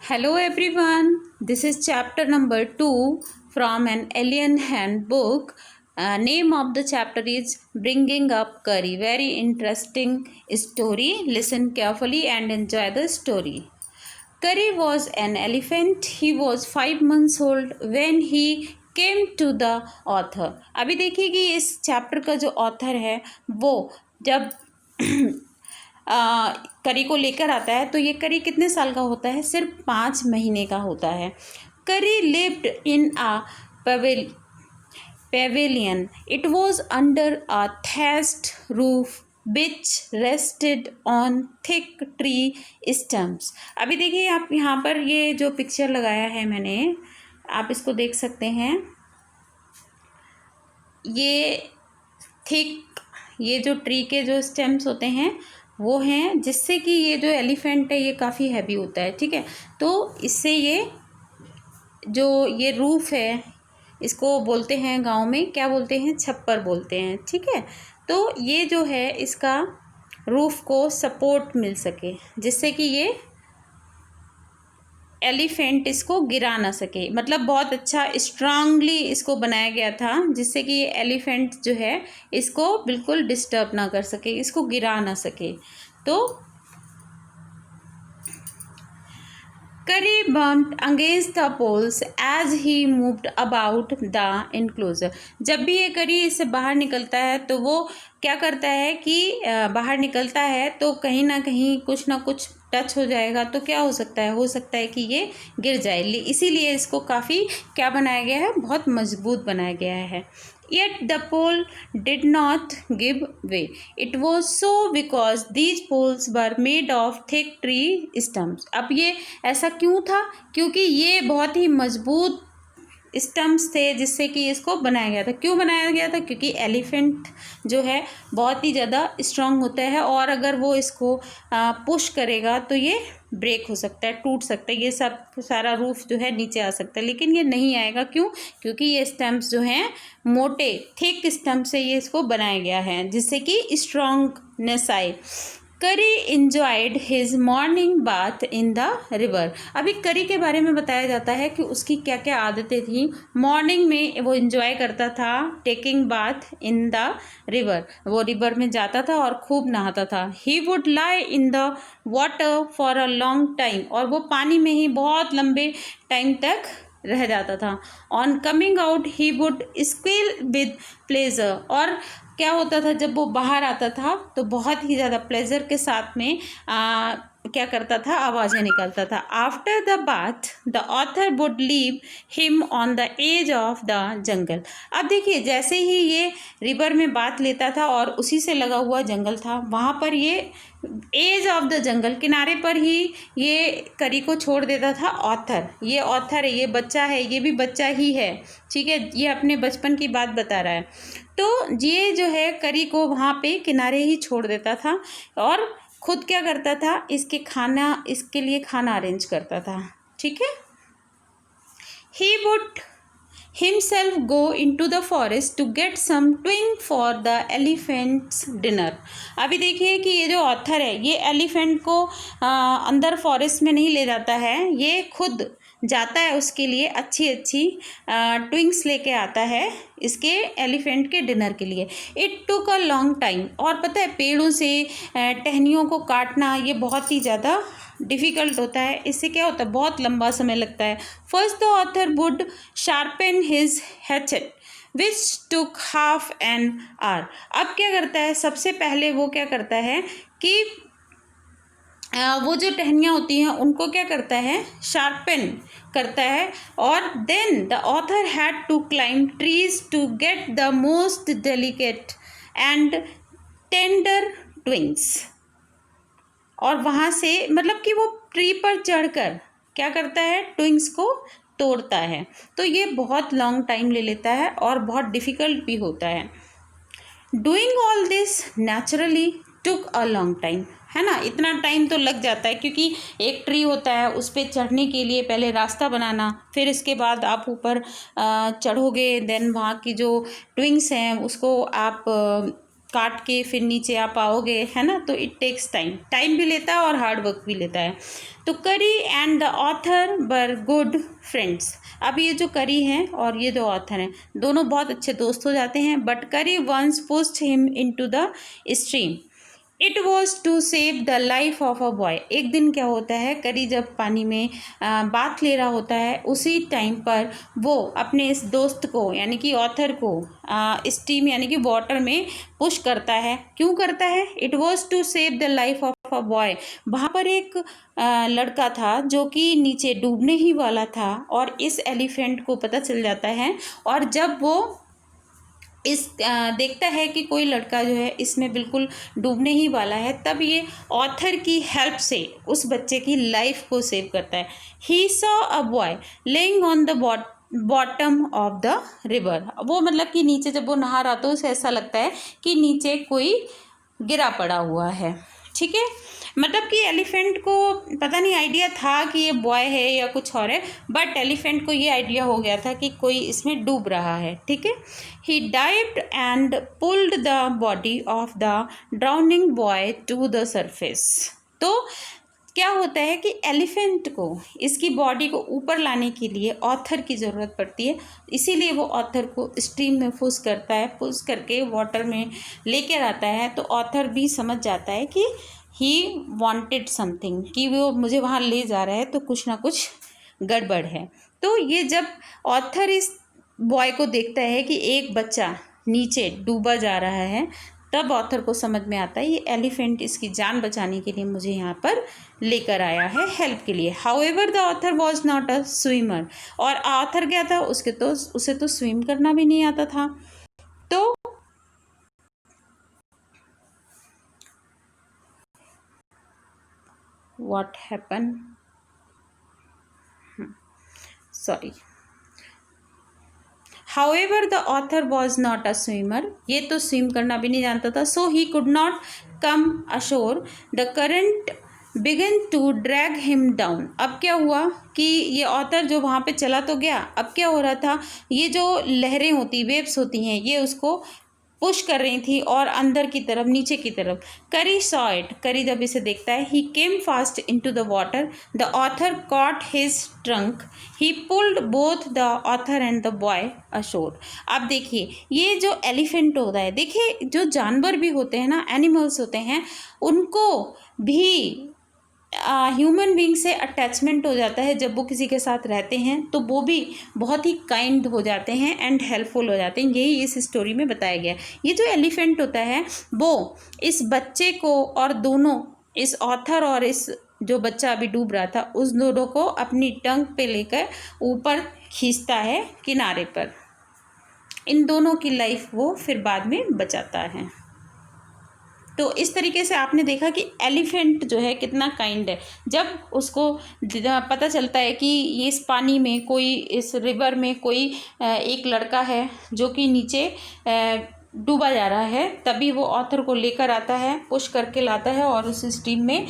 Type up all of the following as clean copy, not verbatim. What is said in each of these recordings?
Hello everyone, this is chapter number 2 from an Alien Handbook. Name of the chapter is Bringing Up Curry. Very interesting story. Listen carefully and enjoy the story. Curry was an elephant. He was 5 months old when he came to the author. अभी देखिए कि इस chapter का जो author है वो जब करी को लेकर आता है तो ये करी कितने साल का होता है? सिर्फ 5 महीने का होता है। करी lived in a pavilion. It was under a thatched roof which rested on thick tree stumps. अभी देखिए आप यहाँ पर ये जो पिक्चर लगाया है मैंने, आप इसको देख सकते हैं। ये जो ट्री के जो स्टेम्स होते हैं वो हैं, जिससे कि ये जो एलिफेंट है ये काफ़ी हैवी होता है। ठीक है, तो इससे ये रूफ है, इसको बोलते हैं गांव में, क्या बोलते हैं? छप्पर बोलते हैं। ठीक है, तो ये जो है इसका रूफ को सपोर्ट मिल सके, जिससे कि ये एलिफेंट इसको गिरा ना सके। मतलब बहुत अच्छा स्ट्रांगली इसको बनाया गया था, जिससे कि ये एलिफेंट जो है इसको बिल्कुल डिस्टर्ब ना कर सके, इसको गिरा ना सके। तो Curry bumped against the poles as he moved about the enclosure. जब भी ये करी इससे बाहर निकलता है तो वो क्या करता है कि बाहर निकलता है तो कहीं ना कहीं कुछ ना कुछ टच हो जाएगा। तो क्या हो सकता है कि ये गिर जाए। इसीलिए इसको काफ़ी क्या बनाया गया है? बहुत मजबूत बनाया गया है। Yet the pole did not give way. It was so because these poles were made of thick tree stumps. अब ये ऐसा क्यों था? क्योंकि ये बहुत ही मजबूत स्टम्प्स थे जिससे कि इसको बनाया गया था। क्यों बनाया गया था? क्योंकि एलिफेंट जो है बहुत ही ज़्यादा स्ट्रांग होता है और अगर वो इसको पुश करेगा तो ये ब्रेक हो सकता है, टूट सकता है, ये सब सारा रूफ जो है नीचे आ सकता है। लेकिन ये नहीं आएगा। क्यों? क्योंकि ये स्टम्प्स जो हैं मोटे थिक स्टम्प से ये इसको बनाया गया है, जिससे कि स्ट्रांगनेस आए। करी enjoyed his morning bath in the river. अभी करी के बारे में बताया जाता है कि उसकी क्या क्या आदतें थी। मॉर्निंग में वो इंजॉय करता था taking bath in the river, वो रिवर में जाता था और खूब नहाता था। He would lie in the water for a long time, और वो पानी में ही बहुत लंबे टाइम तक रह जाता था। On coming out he would squeal with pleasure, और क्या होता था जब वो बाहर आता था तो बहुत ही ज़्यादा प्लेजर के साथ में क्या करता था? आवाज़ें निकालता था। After the bath the author would leave him on the edge of the jungle. अब देखिए जैसे ही ये रिवर में बाथ लेता था और उसी से लगा हुआ जंगल था, वहाँ पर ये एज ऑफ द जंगल, किनारे पर ही ये करी को छोड़ देता था ऑथर। ये ऑथर है, ये बच्चा है, ये भी बच्चा ही है। ठीक है, ये अपने बचपन की बात बता रहा है। तो ये जो है करी को वहाँ पे किनारे ही छोड़ देता था और खुद क्या करता था? इसके लिए खाना अरेंज करता था। ठीक है, he would himself go into the forest to get some twig for the elephant's dinner. अभी देखिए कि ये जो ऑथर है ये एलिफेंट को अंदर फॉरेस्ट में नहीं ले जाता है, ये खुद जाता है उसके लिए अच्छी ट्विंग्स लेके आता है इसके एलिफेंट के डिनर के लिए। It took a long time, और पता है पेड़ों से टहनियों को काटना ये बहुत ही ज़्यादा डिफ़िकल्ट होता है। इससे क्या होता है? बहुत लंबा समय लगता है। First the author would sharpen his hatchet which took half an hour. अब क्या करता है? सबसे पहले वो क्या करता है कि वो जो टहनियाँ होती हैं उनको क्या करता है? शार्पन करता है। और then the author had to climb trees to get the most delicate and tender twigs. और वहाँ से मतलब कि वो ट्री पर चढ़कर क्या करता है? ट्विंग्स को तोड़ता है। तो ये बहुत लॉन्ग टाइम ले लेता है और बहुत डिफ़िकल्ट भी होता है। Doing all this naturally took a long time, है ना? इतना टाइम तो लग जाता है क्योंकि एक ट्री होता है, उस पर चढ़ने के लिए पहले रास्ता बनाना, फिर इसके बाद आप ऊपर चढ़ोगे, देन वहाँ की जो ट्विंग्स हैं उसको आप काट के फिर नीचे आ पाओगे, है ना। तो इट टेक्स टाइम भी लेता है और हार्ड वर्क भी लेता है। तो करी and the author were good friends. अब ये जो करी हैं और ये जो ऑथर हैं दोनों बहुत अच्छे दोस्त हो जाते हैं। But Kari once pushed him into the stream, it was to save the life of a boy. एक दिन क्या होता है, करी जब पानी में बाथ ले रहा होता है उसी टाइम पर वो अपने इस दोस्त को यानी कि ऑथर को स्टीम यानी कि वाटर में पुश करता है। क्यों करता है? It was to save the life of a boy. वहाँ पर एक लड़का था जो कि नीचे डूबने ही वाला था और इस एलिफेंट को पता चल जाता है। और जब वो देखता है कि कोई लड़का जो है इसमें बिल्कुल डूबने ही वाला है, तब ये ऑथर की हेल्प से उस बच्चे की लाइफ को सेव करता है। He saw a boy laying on the bottom of the river. वो मतलब कि नीचे जब वो नहा रहा तो उसे ऐसा लगता है कि नीचे कोई गिरा पड़ा हुआ है। ठीक है, मतलब कि एलिफेंट को पता नहीं आइडिया था कि ये बॉय है या कुछ और है, बट एलिफेंट को ये आइडिया हो गया था कि कोई इसमें डूब रहा है। ठीक है, he dived and pulled the body of the drowning boy to the surface. तो क्या होता है कि एलिफेंट को इसकी बॉडी को ऊपर लाने के लिए ऑथर की ज़रूरत पड़ती है, इसीलिए वो ऑथर को स्ट्रीम में पुश करता है, पुश करके वाटर में लेकर आता है। तो ऑथर भी समझ जाता है कि ही वांटेड समथिंग, कि वो मुझे वहाँ ले जा रहा है तो कुछ ना कुछ गड़बड़ है। तो ये जब ऑथर इस बॉय को देखता है कि एक बच्चा नीचे डूबा जा रहा है, तब ऑथर को समझ में आता है ये एलिफेंट इसकी जान बचाने के लिए मुझे यहाँ पर लेकर आया है हेल्प के लिए। However the author was not a swimmer. और ऑथर क्या था, उसे तो स्विम करना भी नहीं आता था। तो what happened, sorry, however the author was not a swimmer, ये तो स्विम करना भी नहीं जानता था। so he could not come ashore, the current began to drag him down। अब क्या हुआ कि ये ऑथर जो वहाँ पे चला तो गया, अब क्या हो रहा था, ये जो लहरें होती, वेव्स होती हैं, ये उसको पुश कर रही थी और अंदर की तरफ, नीचे की तरफ। करी सॉ इट, करी जब इसे देखता है, he came fast into the water, the author caught his trunk, he pulled both the author and the boy ashore. अब देखिए ये जो एलिफेंट होता है, देखिए जो जानवर भी होते हैं ना, एनिमल्स होते हैं, उनको भी ह्यूमन बीइंग से अटैचमेंट हो जाता है। जब वो किसी के साथ रहते हैं तो वो भी बहुत ही काइंड हो जाते हैं एंड हेल्पफुल हो जाते हैं। यही इस स्टोरी में बताया गया। ये जो एलिफेंट होता है वो इस बच्चे को और दोनों, इस ऑथर और इस जो बच्चा अभी डूब रहा था, उस दोनों को अपनी टंग पे लेकर ऊपर खींचता है किनारे पर। इन दोनों की लाइफ वो फिर बाद में बचाता है। तो इस तरीके से आपने देखा कि एलिफेंट जो है कितना काइंड है। जब उसको पता चलता है कि इस पानी में कोई, इस रिवर में कोई एक लड़का है जो कि नीचे डूबा जा रहा है, तभी वो ऑथर को लेकर आता है, पुश करके लाता है और उस स्ट्रीम में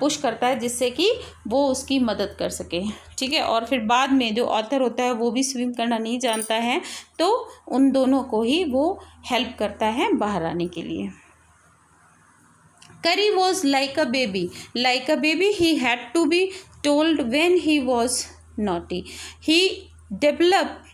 पुश करता है जिससे कि वो उसकी मदद कर सके। ठीक है, और फिर बाद में जो ऑथर होता है वो भी स्विम करना नहीं जानता है, तो उन दोनों को ही वो हेल्प करता है बाहर आने के लिए। Curry was like a baby. Like a baby, he had to be told when he was naughty. He developed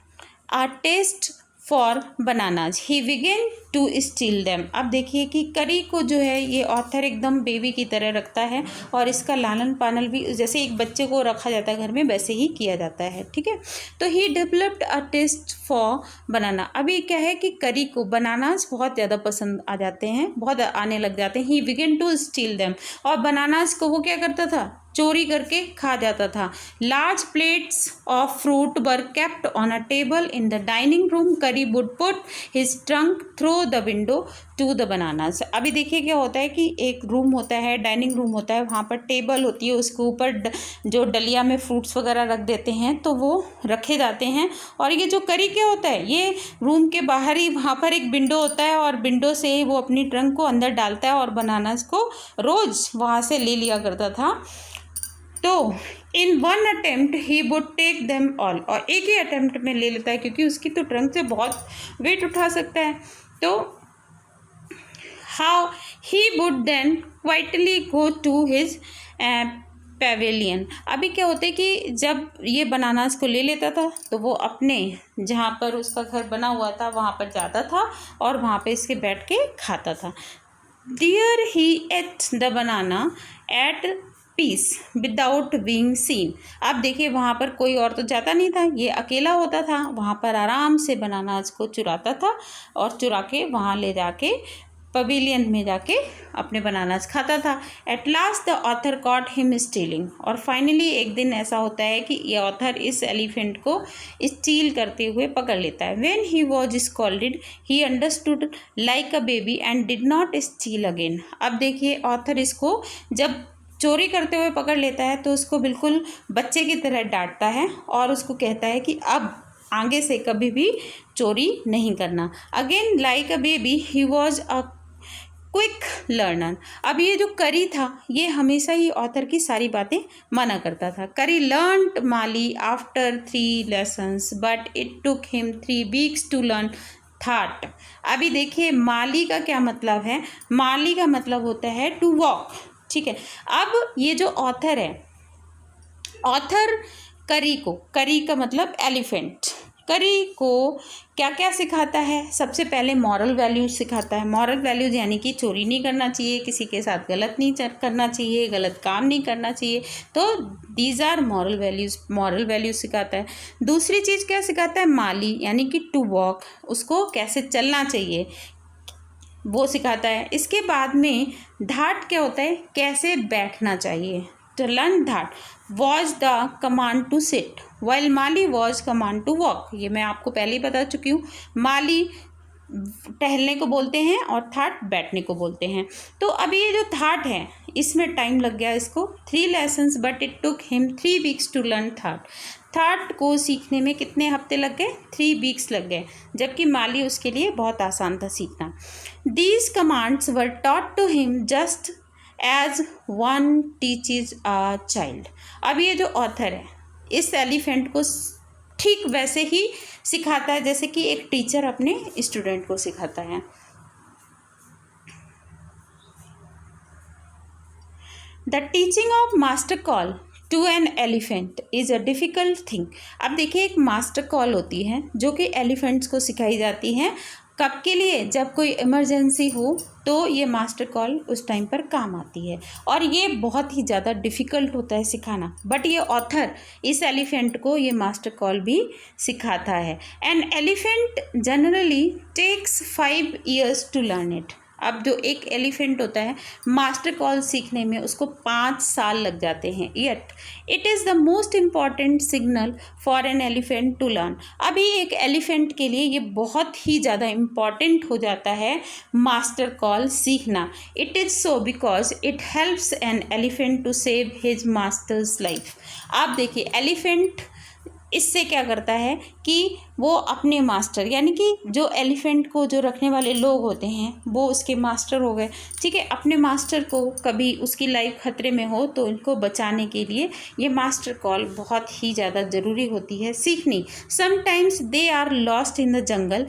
a taste for bananas. He began to steal them. अब देखिए कि करी को जो है ये ऑथर एकदम बेबी की तरह रखता है और इसका लालन पालन भी जैसे एक बच्चे को रखा जाता है घर में, वैसे ही किया जाता है। ठीक है, तो he developed a taste for banana. अभी क्या है कि करी को बनानास बहुत ज़्यादा पसंद आ जाते हैं, बहुत आने लग जाते हैं। He began to steal them, और बनानास को वो क्या करता था, चोरी करके खा जाता था। Large plates of fruit were kept on a table in the dining room. Kari would put his trunk through the window to the bananas. अभी देखिए क्या होता है कि एक रूम होता है, डाइनिंग रूम होता है, वहाँ पर टेबल होती है, उसके ऊपर जो डलिया में फ्रूट्स वगैरह रख देते हैं तो वो रखे जाते हैं। और ये जो करी क्या होता है, ये रूम के बाहर ही वहाँ पर एक विंडो होता है और विंडो से वो अपनी ट्रंक को अंदर डालता है और बनानास को रोज़ वहाँ से ले लिया करता था। तो in one attempt he would take them all, और एक ही अटेम्प्ट में ले लेता है क्योंकि उसकी तो ट्रंक से बहुत वेट उठा सकता है। तो how he would then quietly go to his pavilion. अभी क्या होता है कि जब ये बनानास को ले लेता था तो वो अपने जहाँ पर उसका घर बना हुआ था वहाँ पर जाता था और वहाँ पे इसके बैठ के खाता था। There he ate the banana at peace without being seen। अब देखिए वहाँ पर कोई और तो जाता नहीं था, ये अकेला होता था, वहाँ पर आराम से बनानास को चुराता था और चुरा के वहाँ ले जाके पवेलियन में जाके अपने बनानास खाता था। At last the author cot him stealing. और फाइनली एक दिन ऐसा होता है कि ये ऑथर इस एलिफेंट को स्टील करते हुए पकड़ लेता है। When he was scolded he understood like a baby and did not steel again. अब देखिए ऑथर इसको जब चोरी करते हुए पकड़ लेता है तो उसको बिल्कुल बच्चे की तरह डांटता है और उसको कहता है कि अब आगे से कभी भी चोरी नहीं करना। Again like a baby he was a quick learner. अब ये जो करी था ये हमेशा ही ऑथर की सारी बातें माना करता था। Kari learned Mali after 3 lessons but it took him 3 weeks to learn that. अभी देखिए माली का क्या मतलब है, माली का मतलब होता है टू वॉक, ठीक है। अब ये जो ऑथर है, ऑथर करी का मतलब एलिफेंट, करी को क्या क्या सिखाता है, सबसे पहले मॉरल वैल्यूज सिखाता है। मॉरल वैल्यूज यानी कि चोरी नहीं करना चाहिए, किसी के साथ गलत नहीं करना चाहिए, गलत काम नहीं करना चाहिए, तो दीज आर मॉरल वैल्यूज सिखाता है। दूसरी चीज़ क्या सिखाता है, माली यानी कि टू वॉक, उसको कैसे चलना चाहिए वो सिखाता है। इसके बाद में धाट क्या होता है, कैसे बैठना चाहिए। To learn that was the command to sit while Mali was command to walk। ये मैं आपको पहले ही बता चुकी हूँ। माली टहलने को बोलते हैं और थाट बैठने को बोलते हैं। तो अभी ये जो थाट है इसमें टाइम लग गया इसको 3 lessons but it took him 3 weeks to learn that. That को सीखने में कितने हफ्ते लग गए, 3 वीक्स लग गए, जबकि माली उसके लिए बहुत आसान था सीखना। These commands were taught to him just as one teaches a child. अब ये जो ऑथर है इस एलिफेंट को ठीक वैसे ही सिखाता है जैसे कि एक टीचर अपने स्टूडेंट को सिखाता है। The teaching of master call to an elephant is a difficult thing. अब देखिए एक मास्टर कॉल होती है जो कि एलिफेंट्स को सिखाई जाती है। कब के लिए, जब कोई इमरजेंसी हो तो ये मास्टर कॉल उस टाइम पर काम आती है और ये बहुत ही ज़्यादा डिफ़िकल्ट होता है सिखाना। बट ये ऑथर इस एलिफेंट को ये मास्टर कॉल भी सिखाता है। An elephant generally takes 5 years to learn it. अब जो एक एलिफेंट होता है मास्टर कॉल सीखने में उसको 5 साल लग जाते हैं। Yet it is the most important signal for an elephant to learn. अभी एक एलिफेंट के लिए ये बहुत ही ज़्यादा इम्पॉर्टेंट हो जाता है मास्टर कॉल सीखना। It is so because it helps an elephant to save his master's life. आप देखिए एलिफेंट इससे क्या करता है कि वो अपने मास्टर यानी कि जो एलिफेंट को जो रखने वाले लोग होते हैं वो उसके मास्टर हो गए, ठीक है। अपने मास्टर को कभी उसकी लाइफ खतरे में हो तो इनको बचाने के लिए ये मास्टर कॉल बहुत ही ज़्यादा ज़रूरी होती है सीखनी। Sometimes they are lost in the jungle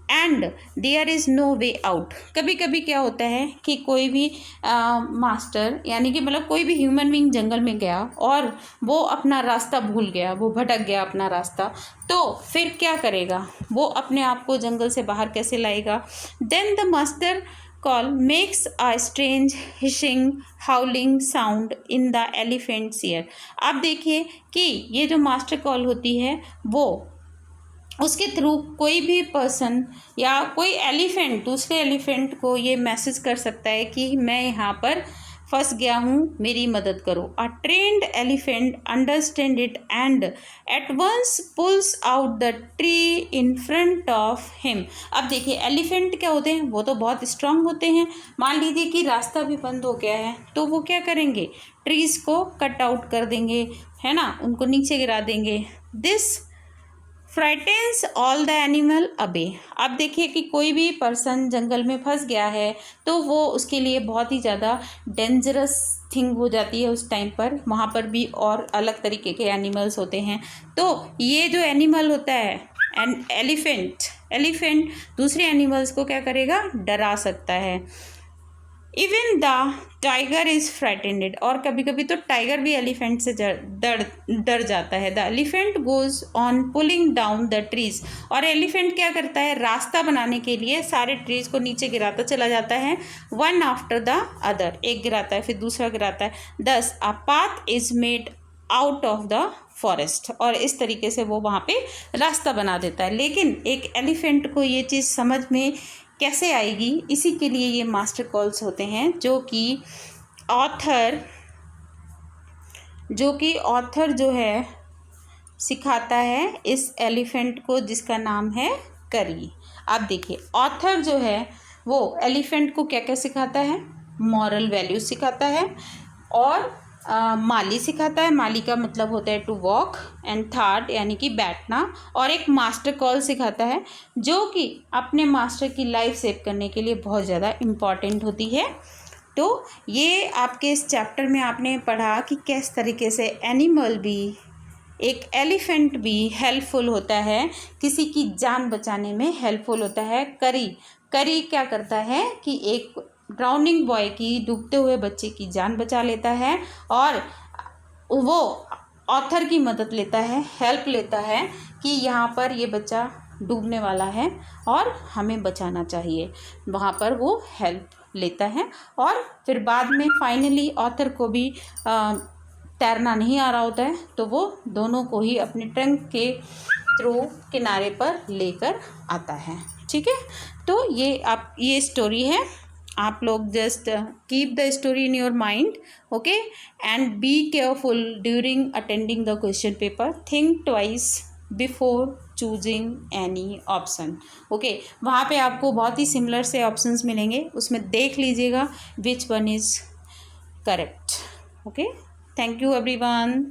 and there is no way out. कभी कभी क्या होता है कि कोई भी मास्टर यानी कि मतलब कोई भी ह्यूमन बीइंग जंगल में गया और वो अपना रास्ता भूल गया, वो भटक गया अपना रास्ता, तो फिर क्या करेगा, वो अपने आप को जंगल से बाहर कैसे लाएगा। Then the master call makes a strange hissing howling sound in the elephant's ear. आप देखिए कि ये जो मास्टर कॉल होती है वो उसके थ्रू कोई भी पर्सन या कोई एलिफेंट दूसरे एलिफेंट को ये मैसेज कर सकता है कि मैं यहाँ पर फंस गया हूँ, मेरी मदद करो। A trained elephant understand it and at once pulls out the tree in front of him. अब देखिए एलिफेंट क्या होते हैं, वो तो बहुत स्ट्रांग होते हैं। मान लीजिए कि रास्ता भी बंद हो गया है तो वो क्या करेंगे, ट्रीज़ को कट आउट कर देंगे, है ना, उनको नीचे गिरा देंगे। दिस फ्राइटेंस ऑल द एनिमल अबे। अब देखिए कि कोई भी पर्सन जंगल में फंस गया है तो वो उसके लिए बहुत ही ज़्यादा डेंजरस थिंग हो जाती है उस टाइम पर। वहाँ पर भी और अलग तरीके के एनिमल्स होते हैं, तो ये जो एनिमल होता है एलिफेंट दूसरे एनिमल्स को क्या करेगा, डरा सकता है। Even the tiger is frightened, और कभी कभी तो टाइगर भी एलिफेंट से डर जाता है। The elephant goes on pulling down the trees, और एलिफेंट क्या करता है, रास्ता बनाने के लिए सारे ट्रीज को नीचे गिराता चला जाता है, वन आफ्टर द अदर, एक गिराता है फिर दूसरा गिराता है। दस a path is made out of the forest, और इस तरीके से वो वहाँ पे रास्ता बना देता है। लेकिन एक एलिफेंट को ये चीज़ समझ में कैसे आएगी, इसी के लिए ये मास्टर कॉल्स होते हैं, जो कि ऑथर जो है सिखाता है इस एलिफेंट को, जिसका नाम है करी। अब देखिए ऑथर जो है वो एलिफेंट को क्या क्या सिखाता है, मॉरल वैल्यूज सिखाता है, और माली सिखाता है, माली का मतलब होता है टू वॉक, एंड थर्ड यानी कि बैठना, और एक मास्टर कॉल सिखाता है जो कि अपने मास्टर की लाइफ सेव करने के लिए बहुत ज़्यादा इम्पॉर्टेंट होती है। तो ये आपके इस चैप्टर में आपने पढ़ा कि किस तरीके से एनिमल भी, एक एलिफेंट भी हेल्पफुल होता है, किसी की जान बचाने में हेल्पफुल होता है। करी क्या करता है कि एक ड्राउनिंग बॉय की, डूबते हुए बच्चे की जान बचा लेता है, और वो ऑथर की मदद लेता है, हेल्प लेता है कि यहाँ पर ये बच्चा डूबने वाला है और हमें बचाना चाहिए, वहाँ पर वो हेल्प लेता है। और फिर बाद में फाइनली ऑथर को भी तैरना नहीं आ रहा होता है, तो वो दोनों को ही अपने ट्रंक के थ्रू किनारे पर लेकर आता है। ठीक है, तो ये स्टोरी है, आप लोग just keep the story in your mind, okay, and be careful during attending the question paper, think twice before choosing any option, okay. वहाँ पे आपको बहुत ही सिमिलर से ऑप्शंस मिलेंगे, उसमें देख लीजिएगा which one is correct, okay. Thank you everyone.